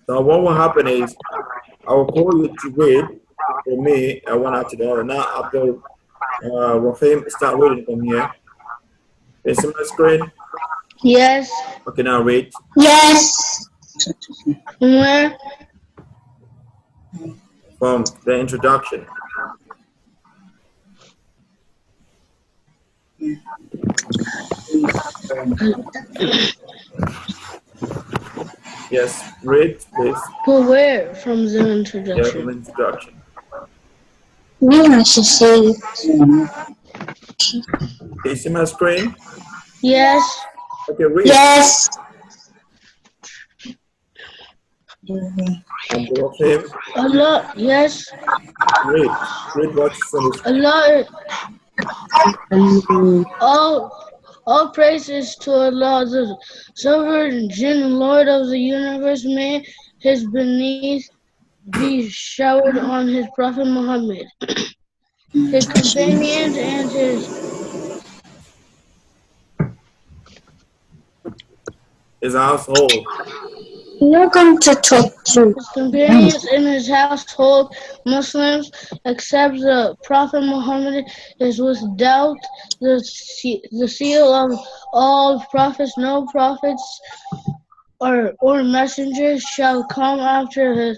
So what will happen is I will call you to read for me one after the other. Now Abdul Rahim, start reading from here. Is it my screen? Yes. Okay, now read. Yes. Where? From the introduction. Yes, read, please. But where? From the Yeah, from introduction. the introduction. I should say. Can you see my screen? Yes. Okay, read. Yes. Abdul Rahim, Allah. Yes. read. Read what you finished. Allah. All praises to Allah, the sovereign Jinn, Lord of the universe. May His beneath be showered on His Prophet Muhammad, his companions, and His household. Welcome to talk to. his companions in his household. Muslims accept the Prophet Muhammad is without the seal of all prophets. No prophets or messengers shall come after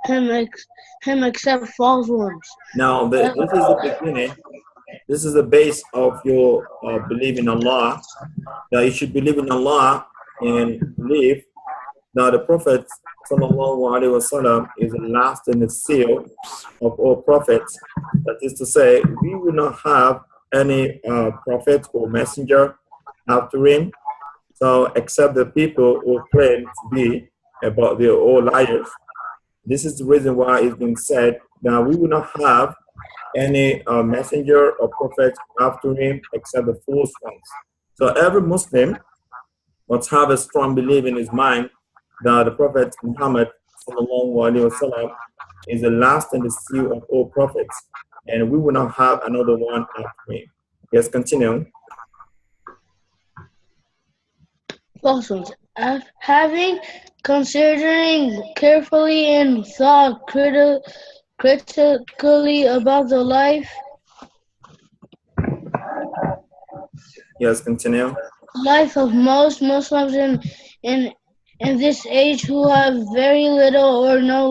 him except false ones. Now, this is the beginning. This is the base of your belief in Allah. That you should believe in Allah and believe that the Prophet wasallam is the last and the seal of all prophets. That is to say, we will not have any prophet or messenger after him. So, except the people who claim to be about their all liars. This is the reason why it's been said that we will not have any messenger or prophet after him except the false ones. So every Muslim must have a strong belief in his mind that the Prophet Muhammad wasallam is the last and the seal of all prophets, and we will not have another one after him. Yes, continue. False ones. Having considering carefully and thought critically about the Yes, continue. life of most Muslims in this age who have very little or no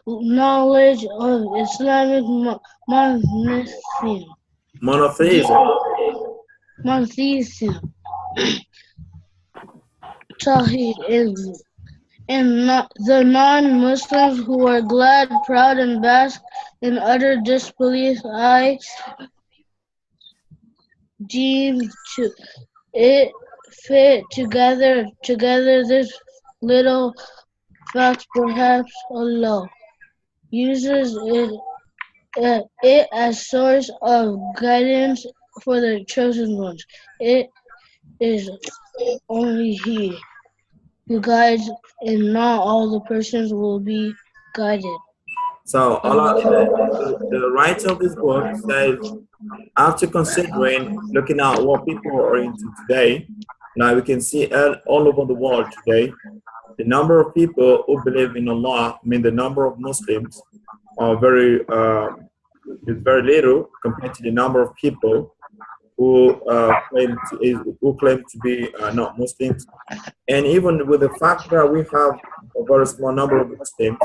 knowledge of Islamic monotheism. Monotheism. Monotheism. Tawheed and the non-Muslims who are glad, proud, and bask in utter disbelief. I deem to it fit together this little fact. Perhaps Allah uses it as source of guidance for the chosen ones. It is only He who guides, and not all the persons will be guided. So Allah, the writer of this book says, after considering, looking at what people are into today, now we can see all over the world today, the number of people who believe in Allah, I mean the number of Muslims are is very little compared to the number of people who claim to be not Muslims, and even with the fact that we have a very small number of Muslims,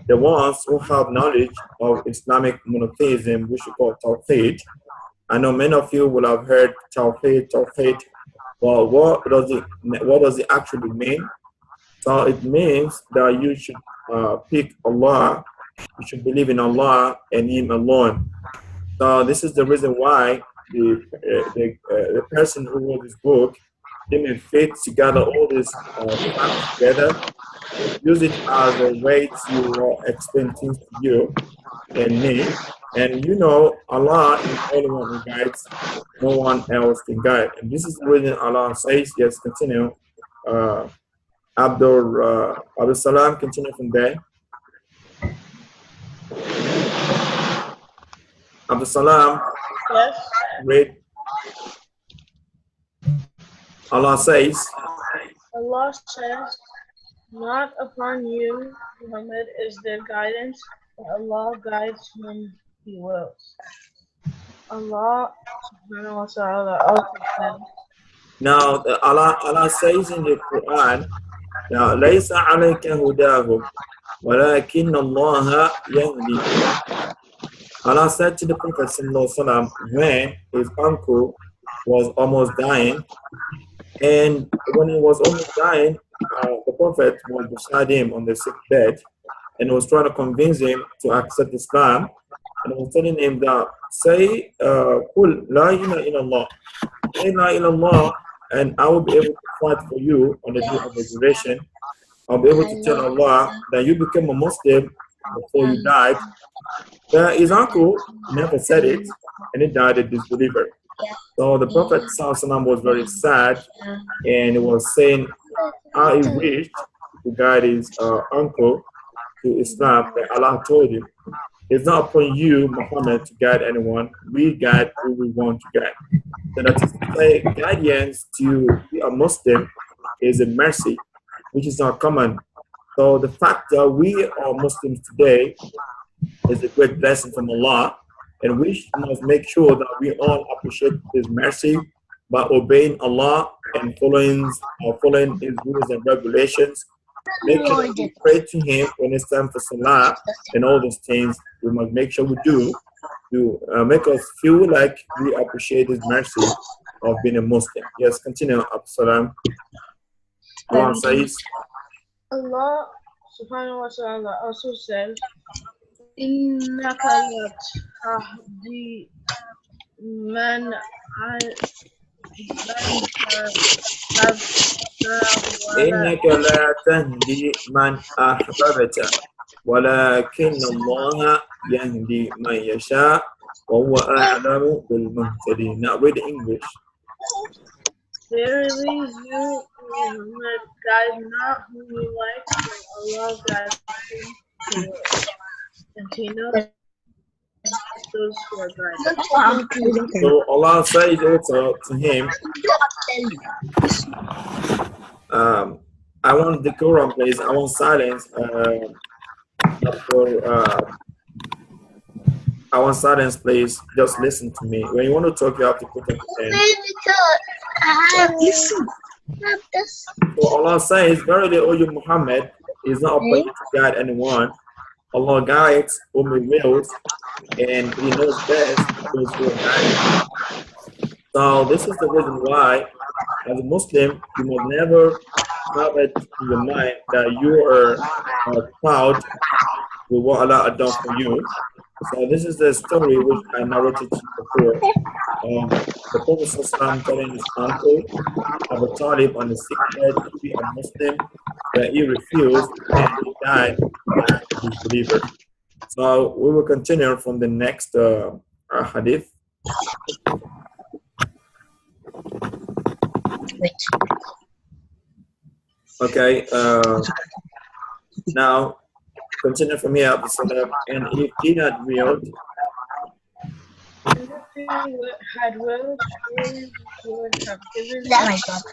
the ones who have knowledge of Islamic monotheism, we should call Tawheed. I know many of you will have heard Tawheed, Tawheed. Well, what does it actually mean? So it means that you should pick Allah, you should believe in Allah and Him alone. So this is the reason why the person who wrote this book didn't fit together all this facts together, use it as a way to explain things to you and me. And you know, Allah is the only one who guides, no one else can guide. And this is the reason Allah says, yes, continue. Abdul Salam, continue from there. Abdul Salam, Yes. read. Allah says, Allah says, Not upon you, Muhammad, is their guidance, but Allah guides whom He wills. Allah subhanahu wa ta'ala also said, Now, Allah says in the Quran, now, لَيْسَ عَلَيْكَ هُدَاهُمْ وَلَكِنَّ اللَّهَ يَهْدِي. Allah said to the Prophet ﷺ when his uncle was almost dying, and when he was almost dying, the Prophet was beside him on the sick bed and was trying to convince him to accept Islam, and was telling him that say, "Qul la ilaha illallah, la ilaha illallah," and I will be able to fight for you on the day of resurrection. I'll be able to tell Allah that you became a Muslim before you died. But his uncle never said it, and he died a disbeliever. So the Prophet ﷺ was very sad, and he was saying how he wished to guide his uncle to Islam. But Allah told him, "It's not upon you, Muhammad, to guide anyone. We guide who we want to guide." So that is to say, guidance to be a Muslim is a mercy, which is not common. So the fact that we are Muslims today is a great blessing from Allah, and we must make sure that we all appreciate His mercy by obeying Allah and following His rules and regulations. Make sure that we pray to Him when it's time for Salah, and all those things we must make sure we do to make us feel like we appreciate His mercy of being a Muslim. Yes, continue, Absalam. Allah says, Allah subhanahu wa ta'ala also says, إِنَّكَ لَتَهْدِي مَنْ إنك لا تهدي من أحببت ولكن الله يهدي من يشاء وهو أعلم بالمهتدين. Now read English. Verily you, Muhammad, guide not whom you like, but Allah guides whom He wills. And He knows those who are guided. So Allah says also to him, I want decorum, please. I want silence. I want silence, please. Just listen to me. When you want to talk, you have to put up your hand. So Allah says, verily, O you Muhammad, is not appointed to guide anyone. Allah guides whom He wills, and He knows best those who are guided. So this is the reason why, as a Muslim, you must never have it in your mind that you are proud with what Allah had done for you. So this is the story which I narrated to you before. The Prophet ﷺ telling his uncle Abu Talib on the sick bed to be a Muslim, but he refused and he died as a disbeliever. So we will continue from the next hadith. Okay, now continue from here, Abu Salam. And if he had willed, And if He had willed, surely He would have given us guidance.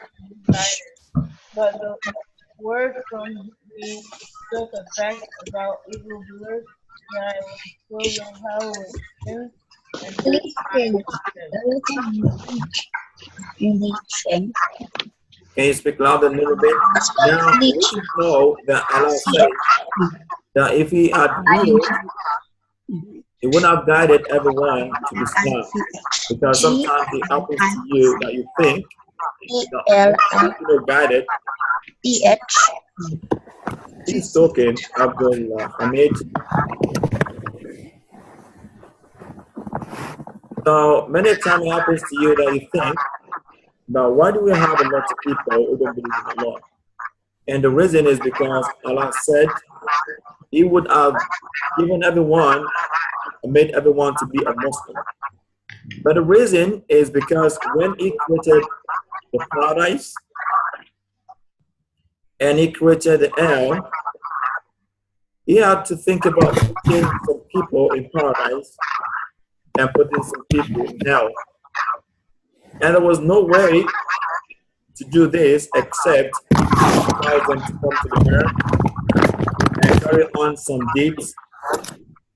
But the word from me took effect about evildoers, that I will fill the hell with sin, and can you speak louder a little bit? Now we should know that Allah said that if He had willed, He would have guided everyone to Islam. Because sometimes it happens to you that you think that you are guided. He's talking, Abdul Hamid. So many times it happens to you that you think, but why do we have a lot of people who don't believe in Allah? And the reason is because Allah said He would have given everyone, made everyone to be a Muslim. But the reason is because when He created the paradise and He created the hell, He had to think about putting some people in paradise and putting some people in hell. And there was no way to do this except allow them to come to the earth and carry on some deeds.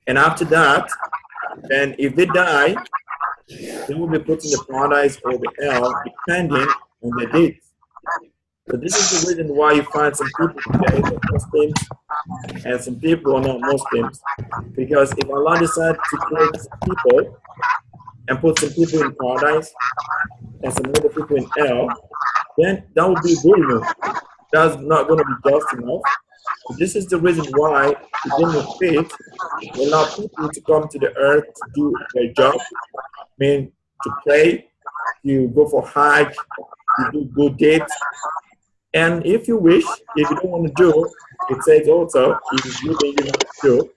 And after that, then if they die, they will be put in the paradise or the hell, depending on their deeds. So this is the reason why you find some people today that are Muslims and some people are not Muslims. Because if Allah decides to create people and put some people in paradise and some other people in hell, then that would be good. That's not going to be just enough. So this is the reason why it didn't fit to allow people to come to the earth to do their job, I mean, to pray, to go for Hajj, to do good deeds. And if you wish, if you don't want to do, it says also, if it's you, then you have to do.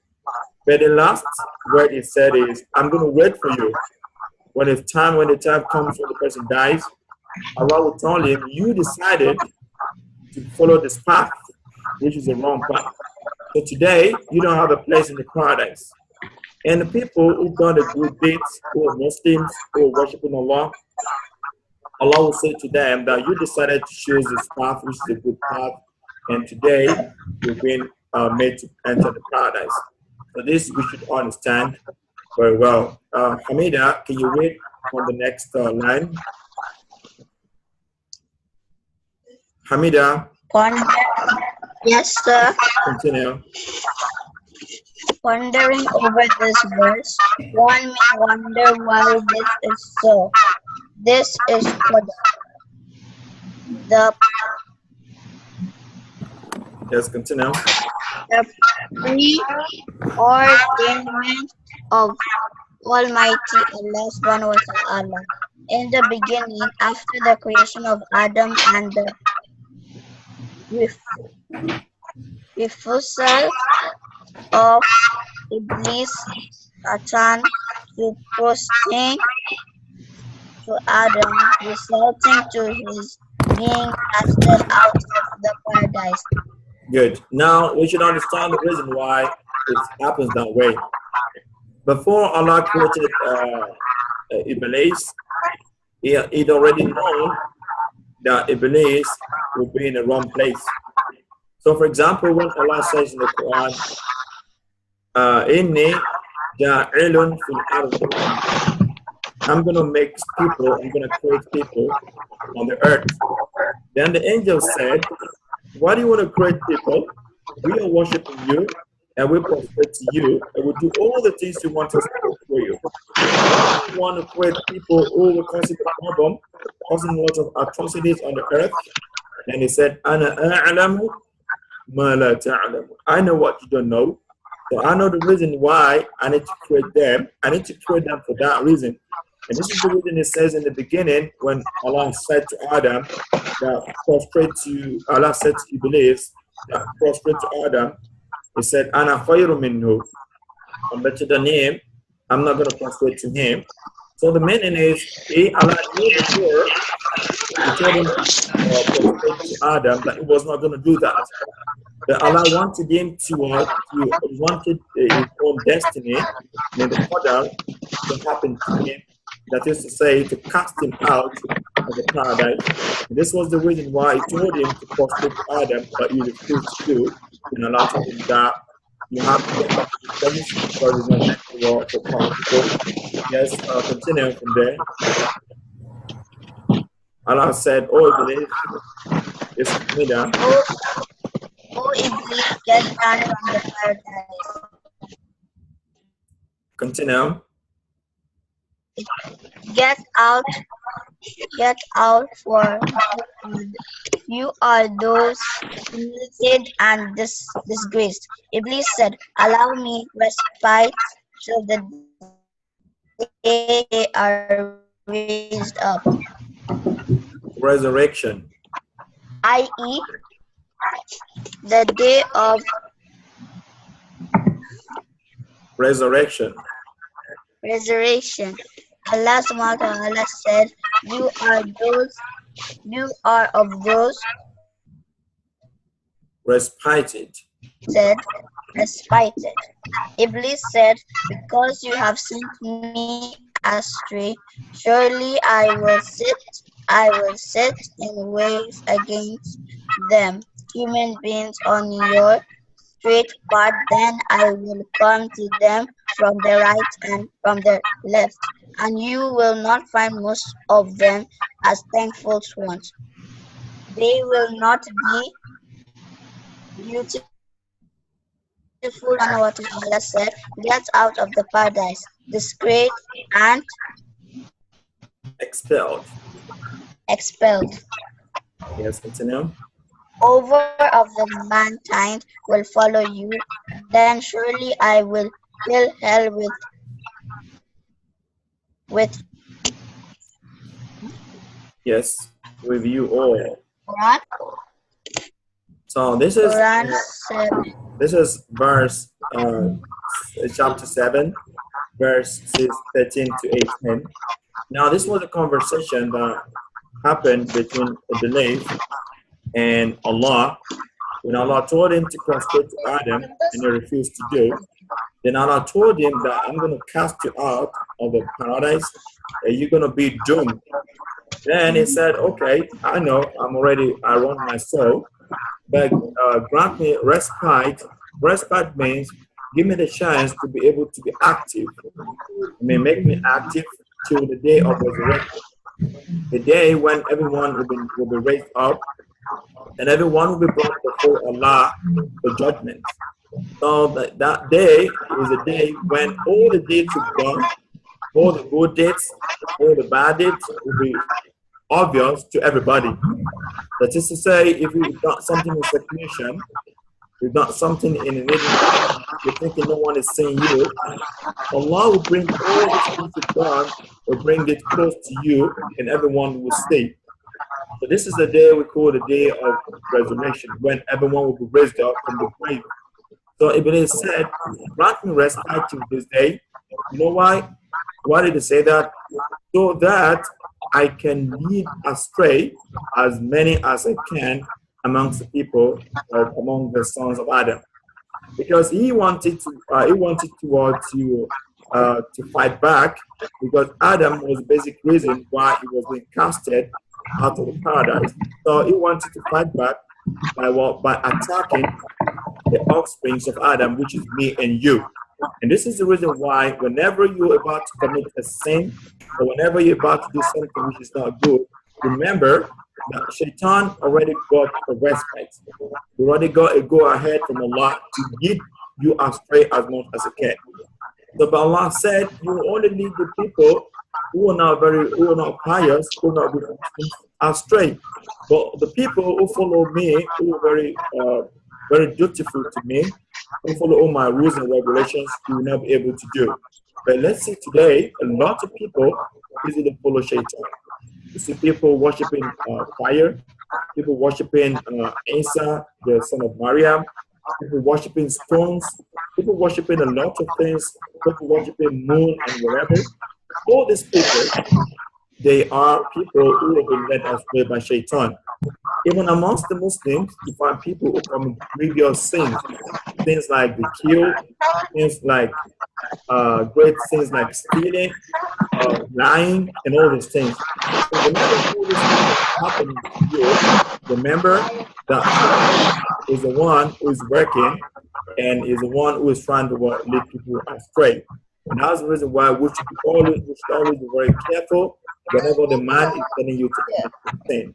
But the last word it said is, I'm going to wait for you. When the time comes when the person dies, Allah will tell him, you decided to follow this path, which is the wrong path. So today, you don't have a place in the paradise. And the people who've done the good deeds, who are Muslims, who are worshiping Allah, Allah will say to them that you decided to choose this path, which is a good path, and today you've been made to enter the paradise. So this we should understand very well. Hamida, can you read on the next line? Hamida. Yes, sir. Continue. Pondering over this verse, one may wonder why this is so. This is for the Yes, continue. the preordainment of Almighty Allah subhanahu wa ta'ala. In the beginning, after the creation of Adam and the refusal of Iblis, Satan, to prostrate to Adam, resulting to his being casted out of the paradise. Good. Now we should understand the reason why it happens that way. Before Allah created Iblis, he'd already known that Iblis would be in the wrong place. So, for example, when Allah says in the Quran, "Inni ja'ilun fil ardi," I'm going to make people, I'm going to create people on the earth. Then the angel said, why do you want to create people? We are worshiping you and we prostrate to you and we do all the things you want us to do for you. You want to create people who will cause a problem, causing a lot of atrocities on the earth. And he said, Ana a'lamu ma la ta'lamu. I know what you don't know. So I know the reason why I need to create them. I need to create them for that reason. And this is the reason it says in the beginning when Allah said to Adam that prostrate to, Allah said to Iblis that prostrate to Adam, he said, Ana khayru minhu. I'm better than him. I'm not going to prostrate to him. So the meaning is, Allah knew before he told him prostrate to Adam that he was not going to do that. But Allah wanted him to wanted his own destiny, and the order to happen to him. That is to say, to cast him out of the paradise. And this was the reason why he told him to prostrate to Adam, but he refused to do. And Allah told him that you have to get back to the premise because it's not natural for practical. Yes, continue from there. Allah said, oh, Iblis, it's me down. Oh, Iblis, get down from the paradise. Continue. Get out, for you are those humiliated and disgraced. Iblis said, allow me respite till the day they are raised up. Resurrection. I.e., the day of resurrection. Allah subhanahu wa ta'ala said, you are of those respited. Respited. Iblis said, because you have sent me astray, surely I will sit I will set in waves against them, human beings on your straight path. Then I will come to them from the right and from the left, and you will not find most of them as thankful ones. They will not be beautiful. Allah said, get out of the paradise, disgraced and Expelled. expelled. Yes, continue. Over of the mankind will follow you. Then surely I will fill hell with Yes, with you all. Quran. So Quran 7. this is verse chapter 7, verses 13 to 18. Now this was a conversation that happened between Iblis and Allah. When Allah told him to prostrate to Adam and he refused to do, then Allah told him that I'm going to cast you out of the paradise and you're going to be doomed. Then he said, okay, I know, I run my soul, but grant me respite. Respite means give me the chance to be able to be active. I mean, make me active till the day of resurrection. The day when everyone will be raised up and everyone will be brought before Allah for judgment. So that day is a day when all the deeds you've done, all the good deeds, all the bad deeds will be obvious to everybody. That is to say, if you've done something in seclusion, you've done something in an hidden, you're thinking no one is seeing you, Allah will bring all the things you've done, will bring it close to you, and everyone will see. So this is the day we call the day of resurrection, when everyone will be raised up from the grave. So Iblis said, grant me respite to this day. You know why? Why did he say that? So that I can lead astray as many as I can amongst the people, among the sons of Adam, because he wanted to fight back, because Adam was the basic reason why he was being casted out of the paradise. So he wanted to fight back by attacking the offsprings of Adam, which is me and you. And this is the reason why whenever you're about to commit a sin, or whenever you're about to do something which is not good, remember that Shaitan already got a respite. He already got a go ahead from Allah to lead you astray as much as he can. So but Allah said, you will only lead the people who are not pious, who are not good astray. But the people who follow me, who are very dutiful to me, who follow all my rules and regulations, you will not be able to do. But let's see today, a lot of people easily follow Shaitan. You see people worshiping fire, people worshiping Isa, the son of Maryam, people worshiping stones, people worshiping a lot of things, people worshiping moon and whatever. All these people, they are people who have been led astray by Shaitan. Even amongst the Muslims, you find people who commit grievous sins, things like the kill, things like great things like stealing, lying, and all these things. So whenever all these things are happening to you, remember that Allah is the one who is working and is the one who is trying to lead people astray. And that's the reason why we should always be very careful whenever the man is telling you to do something.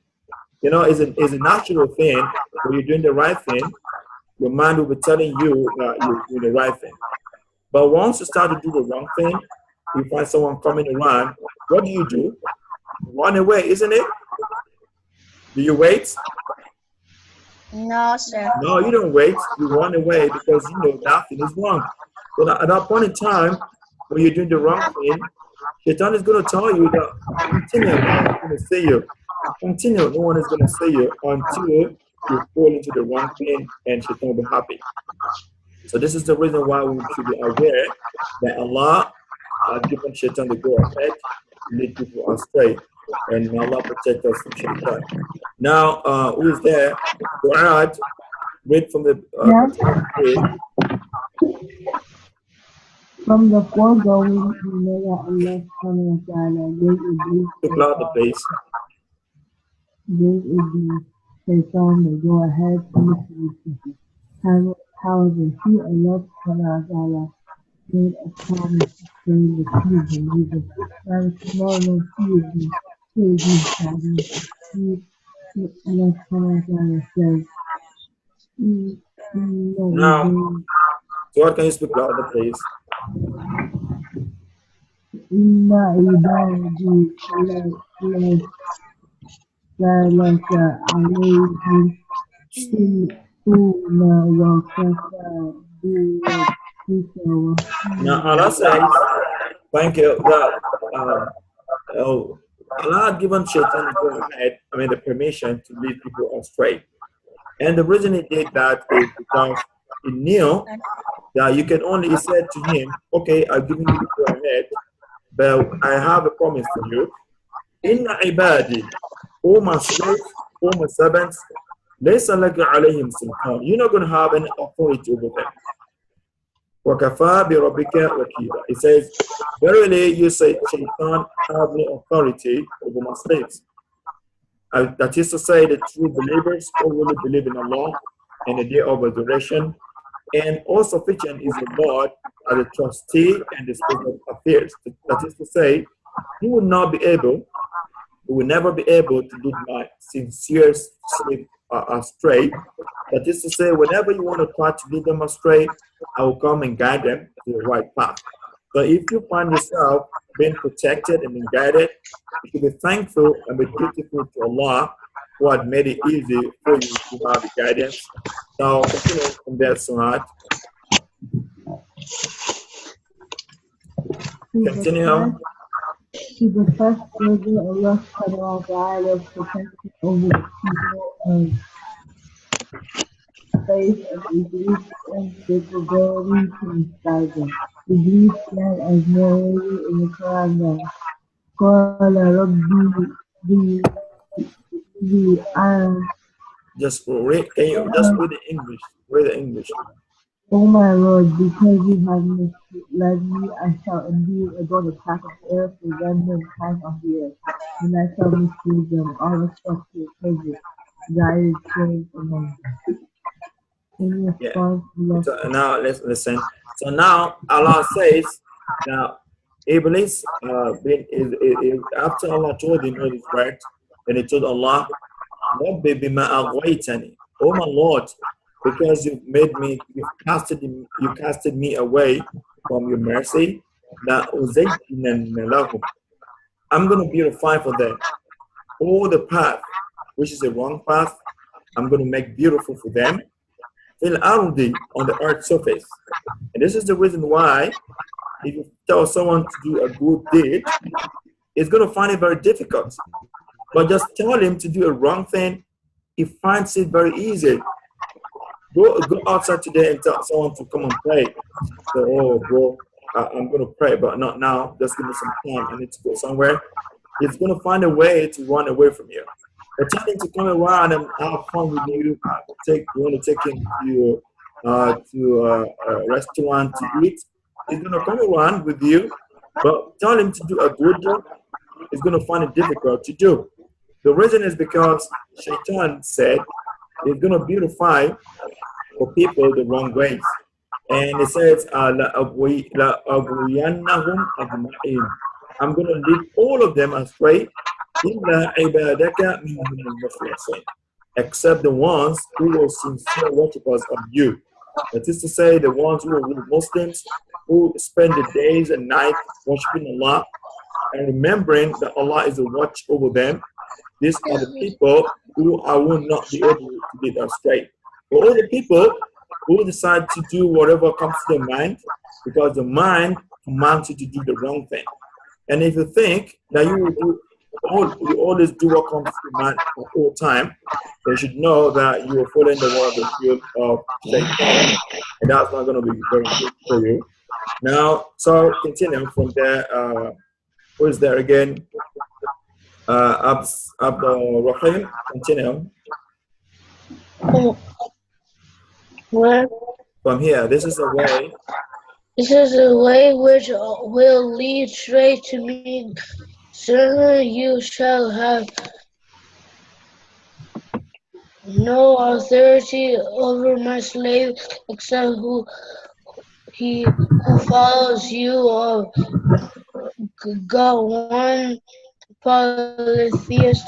You know, it's a natural thing. When you're doing the right thing, your mind will be telling you that you're doing the right thing. But once you start to do the wrong thing, you find someone coming around, what do? You run away, isn't it? Do you wait? No, sir. No, you don't wait. You run away because you know that thing is wrong. But at that point in time, when you're doing the wrong thing, Shaitan is going to tell you that continue, no one is going to see you. Continue, no one is going to see you until you fall into the wrong thing and Shaitan will be happy. So this is the reason why we should be aware that Allah has given Shaitan the go ahead to lead people astray. And may Allah protect us from Shaitan. Now, who is there? Quran, read from the From the foregoing, we know that Allah subhanahu wa ta'ala gave Iblis to cloud the place. gave it the Shaitan the go-ahead to mislead people. However, he, Allah subhanahu wa ta'ala, made a promise concerning the true believers, that is tomorrow he will give guidance. He, Allah subhanahu wa ta'ala says, Now, so what can you speak louder, please? Inna ibadi laysa alayhim sultuna wa kafa birabbika Now, wakila. Allah says, thank you, that oh, Allah had given Shaitan the go-ahead, the permission to lead people astray. And the reason he did that is because he knew that you can only, he said to him, okay, I've given you the go-ahead, but I have a promise for you. Inna ibadi, all my slaves, all my servants, laysa laka alayhim sultan. You're not going to have any authority over them. وَكَفَى بِرَبِّكَ وَكِيلًا. It says, verily you say Shaitan have no authority over my slaves. That is to say, the true believers only believe in Allah and the day of resurrection, and all sufficient is the Lord as a trustee and the state of affairs. That is to say, you will not be able, you will never be able to lead my sincere slave astray. That is to say, whenever you want to try to lead them astray, I will come and guide them to the right path. So if you find yourself being protected and being guided, you should be thankful and be grateful to Allah who had made it easy for you to have the guidance. So continue from that Sunnah. Continue. To the first further, Allah subhanahu wa ta'ala protection over the people of faith and Iblis and capability to misguide them. Iblis said as narrated in the Quran that قال ربي Just read, can you just read the English? Read the English. O my Lord, because you have misled me, I shall indeed adorn the path of the earth for them mankind on the earth, and I shall mislead them, all except to a perfect, guided slaves among them. In response, So now let's listen. So now Allah says that Iblis, after Allah told him all his words, then he told Allah, Rabbi bima aghwaytani, oh my Lord, because you casted me away from your mercy, I'm going to beautify for them all the path, which is a wrong path. I'm going to make beautiful for them fil ardi, on the earth surface. And this is the reason why if you tell someone to do a good deed, it's going to find it very difficult. But just tell him to do a wrong thing, he finds it very easy. Go outside today and tell someone to come and pray. So, oh, bro, I'm going to pray, but not now. Just give me some time. I need to go somewhere. He's going to find a way to run away from you. But tell him to come around and have fun with you. You want to take him to a restaurant to eat. He's going to come around with you, but tell him to do a good job. He's going to find it difficult to do. The reason is because Shaitan said he's going to beautify for people the wrong ways. And it says, I'm going to lead all of them astray, except the ones who were sincere worshippers of you. That is to say, the ones who are Muslims, who spend the days and nights worshiping Allah and remembering that Allah is a watch over them. These are the people who I will not be able to lead astray. For all the people who decide to do whatever comes to their mind, because the mind commands you to do the wrong thing. And if you think that you always do what comes to your mind at all time, then you should know that you are following the one of the field of Satan, and that's not going to be very good for you. Now, so continue from there. Who is there again? Abdul Rahim, continue. Where? From here, this is a way. This is a way which will lead straight to me. Certainly you shall have no authority over my slave except who follows you or God one polytheist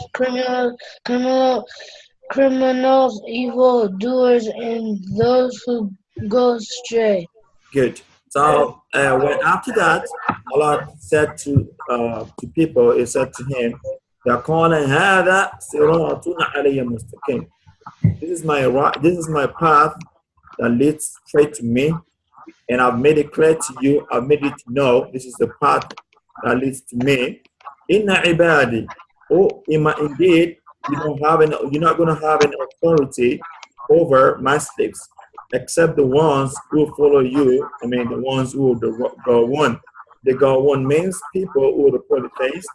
criminals, evil doers, and those who go astray. Good. So when after that, Allah said to people, He said to him, يَقَالَ هَذَا صِرَاطٌ عَلَيَّ مُسْتَقِيمٌ. This is my path that leads straight to me, and I've made it clear to you. I've made it to know this is the path that leads to me. Inna ibadi. Oh, indeed, you're not going to have an authority over my slaves, except the ones who follow you. I mean, the ones who are the God one. The God one means people who are the polytheists,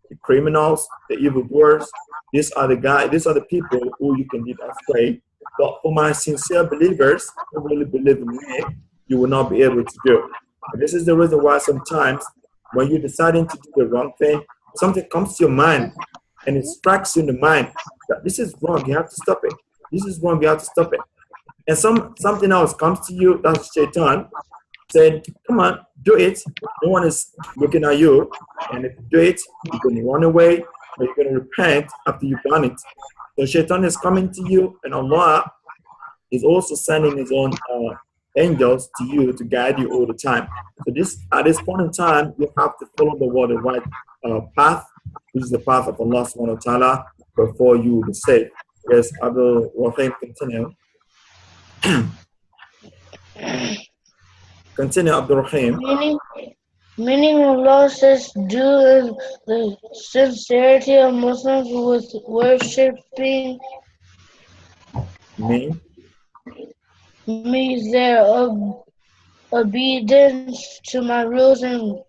the criminals, the evildoers. These are the guys. These are the people who you can lead astray. But for my sincere believers who really believe in me, you will not be able to do. And this is the reason why sometimes when you're deciding to do the wrong thing, something comes to your mind and it strikes you in the mind that this is wrong, you have to stop it. This is wrong, you have to stop it. And something else comes to you, that's Shaitan, said, come on, do it. No one is looking at you. And if you do it, you're going to run away or you're going to repent after you've done it. So Shaitan is coming to you, and Allah is also sending His own angels to you to guide you all the time. So at this point in time, you have to follow the right path, which is the path of Allah subhanahu wa ta'ala, before you will be saved. Yes, Abdul Rahim, continue. Continue, Abdul Rahim. Meaning Allah says, do in the sincerity of Muslims with worshipping Me. their obedience to my rules and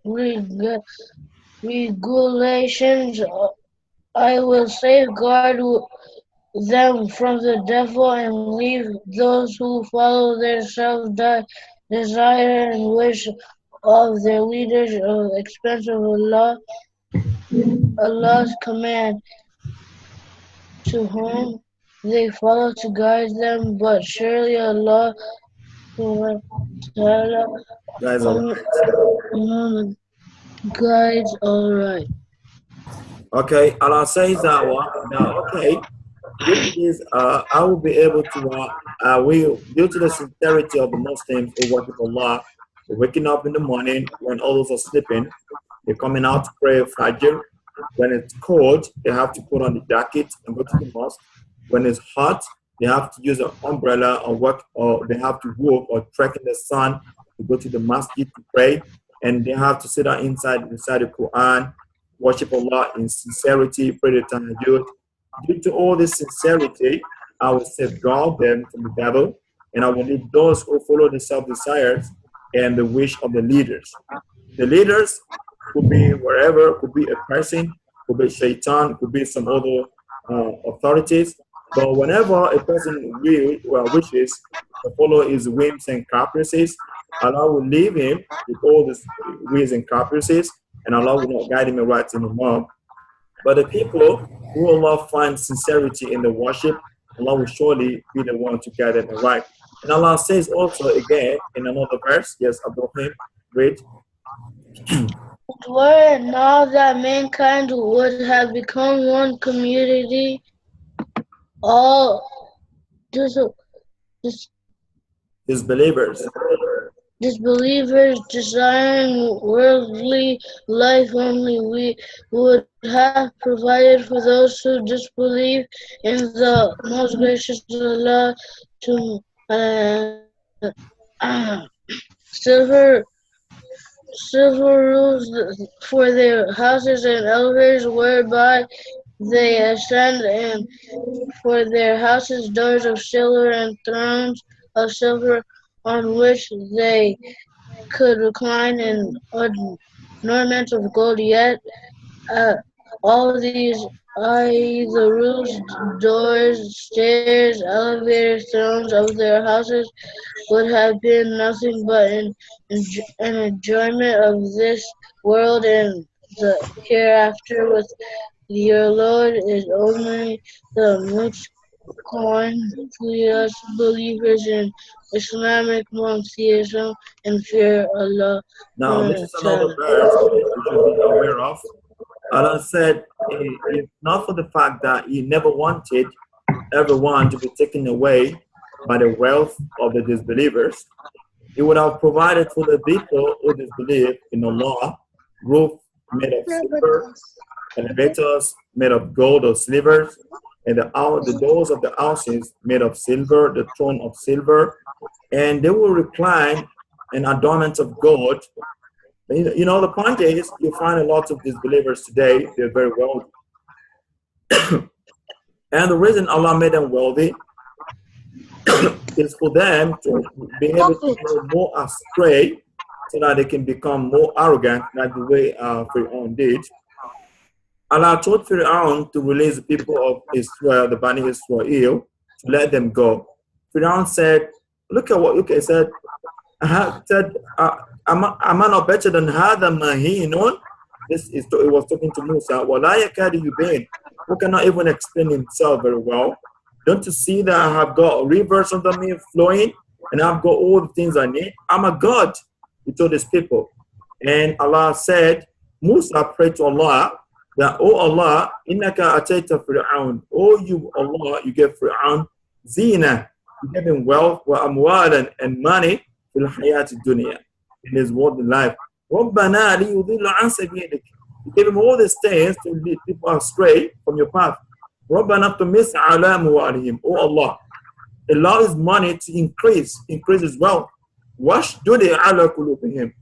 regulations. I will safeguard them from the devil and leave those who follow their self-desire and wish of their leaders of expense of Allah's command, to whom they follow to guide them, but surely Allah Guys, all right. guides all right. Okay, Allah says that one. Now, okay, due to this, I will be able to, due to the sincerity of the Muslims who worship Allah, they're waking up in the morning when others are sleeping, they're coming out to pray Fajr. When it's cold, they have to put on the jacket and go to the mosque. When it's hot, they have to use an umbrella or work, or they have to walk or trek in the sun to go to the masjid to pray. And they have to sit down inside the Quran, worship Allah in sincerity, pray the tahajjud. Due to all this sincerity, I will safeguard them from the devil, and I will lead those who follow the self-desires and the wish of the leaders. The leaders could be wherever, could be a person, could be shaitan, could be some other authorities. But whenever a person wishes to follow his whims and caprices, Allah will leave him with all these whims and caprices, and Allah will not guide him right anymore. But the people who Allah finds sincerity in the worship, Allah will surely be the one to guide them right. And Allah says also again in another verse, yes, Abraham, read. Were it not that mankind would have become one community, all Disbelievers. disbelievers desiring worldly life only, we would have provided for those who disbelieve in the most gracious Allah to silver rules for their houses and elevators whereby they ascend, and for their houses doors of silver and thrones of silver on which they could recline, and ornaments of gold. Yet all these, i.e. the roofs, doors, stairs, elevators, thrones of their houses, would have been nothing but an enjoyment of this world and the hereafter with your Lord is only the coin to us believers in Islamic monotheism and fear Allah Now, this is another subhanahu verse we should be aware of. Allah said, if not for the fact that He never wanted everyone to be taken away by the wealth of the disbelievers, He would have provided for the people who disbelieve in Allah roof made of silver, elevators made of gold or silver, and the doors of the houses made of silver, the throne of silver, and they will recline in adornments of gold. You know, the point is, you find a lot of disbelievers today, they're very wealthy. And the reason Allah made them wealthy is for them to be able to go more astray so that they can become more arrogant, like the way Fir'aun did. Allah told Fir'aun to release the people of Israel, the Bani Israel, to let them go. Fir'aun said, look at what, he said, am I not better than Hada Mahinun? It was talking to Musa. Wala yakadu yubain, who cannot even explain himself very well. Don't you see that I have got rivers under me flowing and I've got all the things I need? I'm a God, he told his people. And Allah said, Musa prayed to Allah that, oh Allah, innaka atayta Fir'aun, oh you Allah, you gave Fir'aun zina, you gave him wealth, wa amwalan, and money, fil hayati dunya, in his worldly life. رَبَّنَا لِيُضِلَّ عَنْ سَبِيلِكَ, you gave him all these things to lead people astray from your path. رَبَّنَا طُمِسْ عَلَى أَمْوَالِهِمْ, oh Allah, allow his money to increase his wealth. وَاشْدُدْ عَلَى قُلُوبِهِمْ,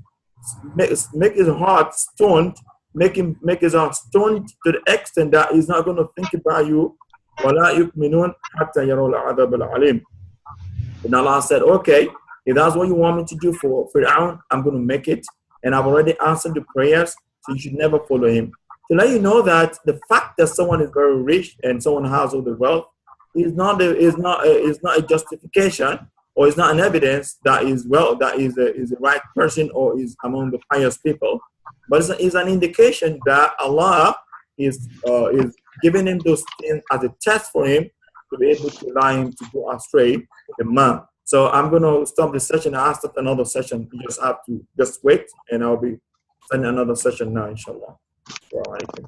make his heart stoned, make his heart stoned to the extent that he's not going to think about you. وَلَا يُؤْمِنُونَ حَتَّى يَرَوْا الْعَذَابَ الْعَلِيمَ. And Allah said, okay, if that's what you want me to do for Fir'aun, I'm going to make it. And I've already answered the prayers, so you should never follow him. To let you know that the fact that someone is very rich and someone has all the wealth is not a justification, or is not an evidence that is the right person or is among the pious people. But it's an indication that Allah is giving him those things as a test for him to be able to allow him to go astray the man. So I'm going to stop the session. I'll start another session. You just have to just wait, and I'll be starting another session now, inshallah. Assalamu alaikum.